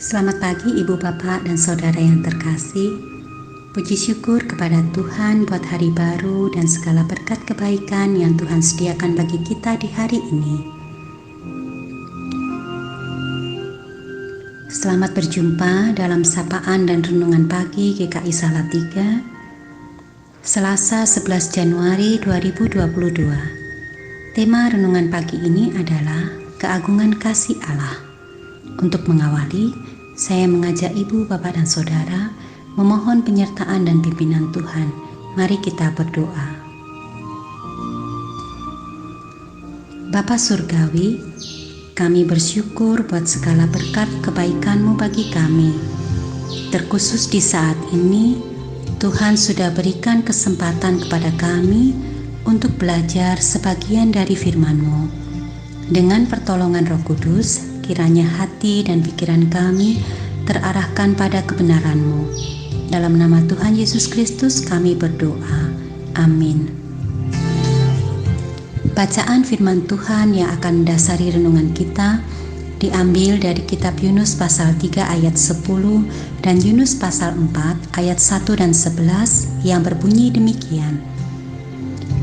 Selamat pagi Ibu Bapak dan Saudara yang terkasih. Puji syukur kepada Tuhan buat hari baru dan segala berkat kebaikan yang Tuhan sediakan bagi kita di hari ini. Selamat berjumpa dalam sapaan dan renungan pagi GKI Salatiga, Selasa 11 Januari 2022. Tema renungan pagi ini adalah keagungan kasih Allah. Untuk mengawali, saya mengajak Ibu, Bapak, dan Saudara memohon penyertaan dan pimpinan Tuhan. Mari kita berdoa. Bapa Surgawi, kami bersyukur buat segala berkat kebaikan-Mu bagi kami. Terkhusus di saat ini, Tuhan sudah berikan kesempatan kepada kami untuk belajar sebagian dari firman-Mu. Dengan pertolongan Roh Kudus, kiranya hati dan pikiran kami terarahkan pada kebenaran-Mu. Dalam nama Tuhan Yesus Kristus kami berdoa. Amin. Bacaan firman Tuhan yang akan mendasari renungan kita diambil dari kitab Yunus pasal 3 ayat 10 dan Yunus pasal 4 ayat 1 dan 11 yang berbunyi demikian.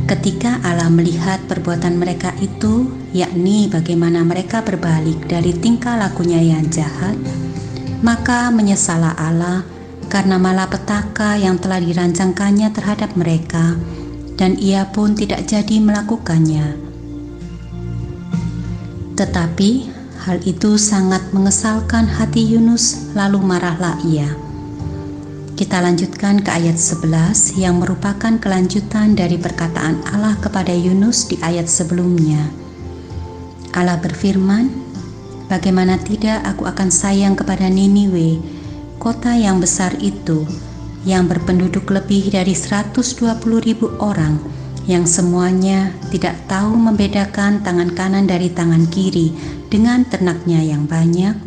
Ketika Allah melihat perbuatan mereka itu, yakni bagaimana mereka berbalik dari tingkah lakunya yang jahat, maka menyesallah Allah karena malapetaka yang telah dirancangkannya terhadap mereka, dan Ia pun tidak jadi melakukannya. Tetapi hal itu sangat mengesalkan hati Yunus, lalu marahlah ia. Kita lanjutkan ke ayat 11 yang merupakan kelanjutan dari perkataan Allah kepada Yunus di ayat sebelumnya. Allah berfirman, "Bagaimana tidak aku akan sayang kepada Niniwe, kota yang besar itu, yang berpenduduk lebih dari 120.000 orang, yang semuanya tidak tahu membedakan tangan kanan dari tangan kiri dengan ternaknya yang banyak."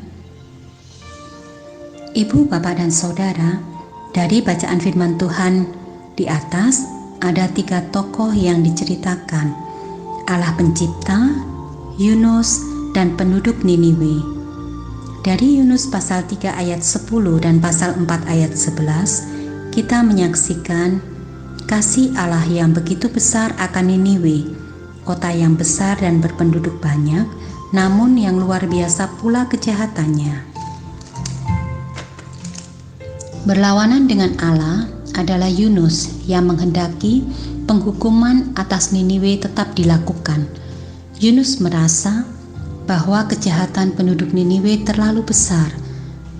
Ibu, Bapak, dan Saudara, dari bacaan firman Tuhan di atas ada 3 tokoh yang diceritakan: Allah Pencipta, Yunus, dan penduduk Niniwe. Dari Yunus pasal 3 ayat 10 dan pasal 4 ayat 11, kita menyaksikan kasih Allah yang begitu besar akan Niniwe, kota yang besar dan berpenduduk banyak, namun yang luar biasa pula kejahatannya. Berlawanan dengan Allah adalah Yunus yang menghendaki penghukuman atas Niniwe tetap dilakukan. Yunus merasa bahwa kejahatan penduduk Niniwe terlalu besar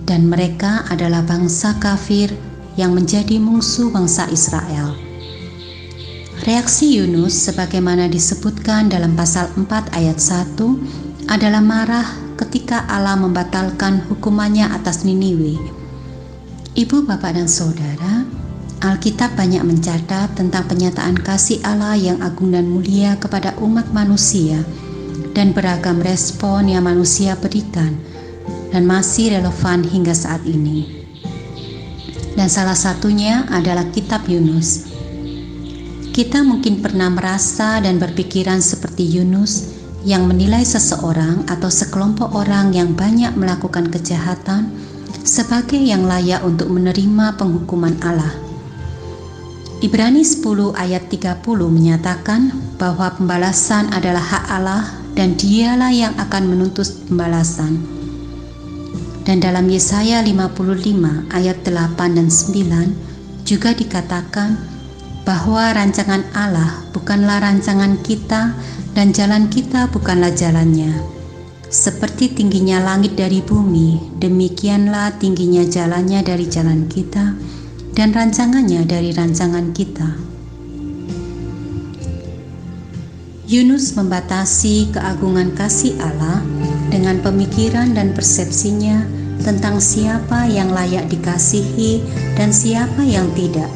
dan mereka adalah bangsa kafir yang menjadi musuh bangsa Israel. Reaksi Yunus sebagaimana disebutkan dalam pasal 4 ayat 1 adalah marah ketika Allah membatalkan hukumannya atas Niniwe. Ibu, Bapak, dan Saudara, Alkitab banyak mencatat tentang penyataan kasih Allah yang agung dan mulia kepada umat manusia dan beragam respon yang manusia berikan dan masih relevan hingga saat ini. Dan salah satunya adalah kitab Yunus. Kita mungkin pernah merasa dan berpikiran seperti Yunus yang menilai seseorang atau sekelompok orang yang banyak melakukan kejahatan sebagai yang layak untuk menerima penghukuman Allah. Ibrani 10 ayat 30 menyatakan bahwa pembalasan adalah hak Allah dan Dialah yang akan menuntut pembalasan. Dan dalam Yesaya 55 ayat 8 dan 9 juga dikatakan bahwa rancangan Allah bukanlah rancangan kita dan jalan kita bukanlah jalannya. Seperti tingginya langit dari bumi, demikianlah tingginya jalannya dari jalan kita dan rancangannya dari rancangan kita. Yunus membatasi keagungan kasih Allah dengan pemikiran dan persepsinya tentang siapa yang layak dikasihi dan siapa yang tidak.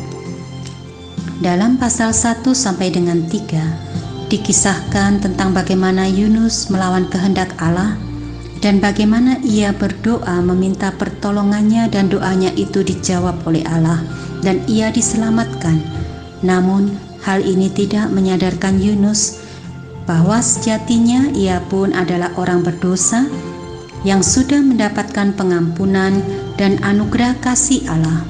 Dalam pasal 1 sampai dengan 3 dikisahkan tentang bagaimana Yunus melawan kehendak Allah dan bagaimana ia berdoa meminta pertolongannya dan doanya itu dijawab oleh Allah dan ia diselamatkan. Namun hal ini tidak menyadarkan Yunus bahwa sejatinya ia pun adalah orang berdosa yang sudah mendapatkan pengampunan dan anugerah kasih Allah.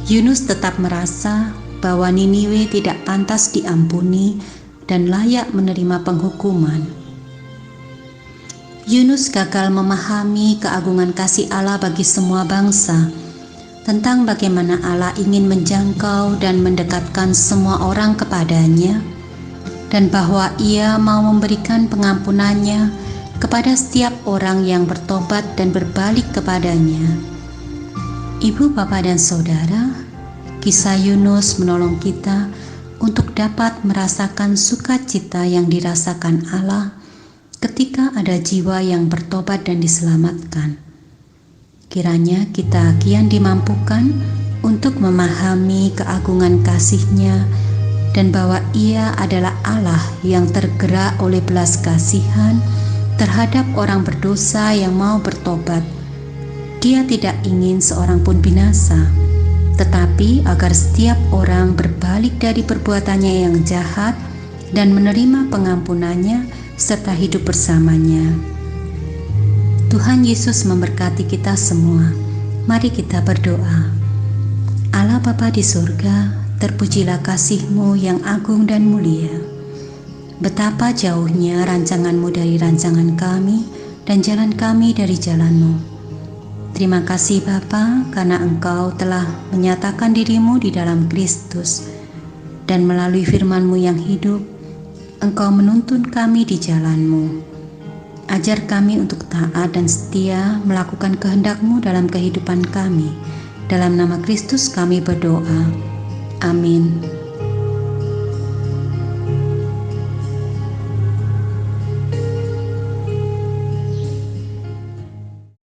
Yunus tetap merasa bahwa Niniwe tidak pantas diampuni dan layak menerima penghukuman. Yunus gagal memahami keagungan kasih Allah bagi semua bangsa, tentang bagaimana Allah ingin menjangkau dan mendekatkan semua orang kepadanya, dan bahwa Ia mau memberikan pengampunannya kepada setiap orang yang bertobat dan berbalik kepadanya. Ibu, bapak, dan saudara, kisah Yunus menolong kita untuk dapat merasakan sukacita yang dirasakan Allah ketika ada jiwa yang bertobat dan diselamatkan. Kiranya kita kian dimampukan untuk memahami keagungan kasih-Nya dan bahwa Ia adalah Allah yang tergerak oleh belas kasihan terhadap orang berdosa yang mau bertobat. Dia tidak ingin seorang pun binasa, tetapi agar setiap orang berbalik dari perbuatannya yang jahat dan menerima pengampunannya serta hidup bersamanya. Tuhan Yesus memberkati kita semua. Mari kita berdoa. Allah Bapa di surga, terpujilah kasih-Mu yang agung dan mulia. Betapa jauhnya rancangan-Mu dari rancangan kami dan jalan kami dari jalan-Mu. Terima kasih Bapa, karena Engkau telah menyatakan diri-Mu di dalam Kristus, dan melalui firman-Mu yang hidup, Engkau menuntun kami di jalan-Mu. Ajar kami untuk taat dan setia melakukan kehendak-Mu dalam kehidupan kami. Dalam nama Kristus kami berdoa. Amin.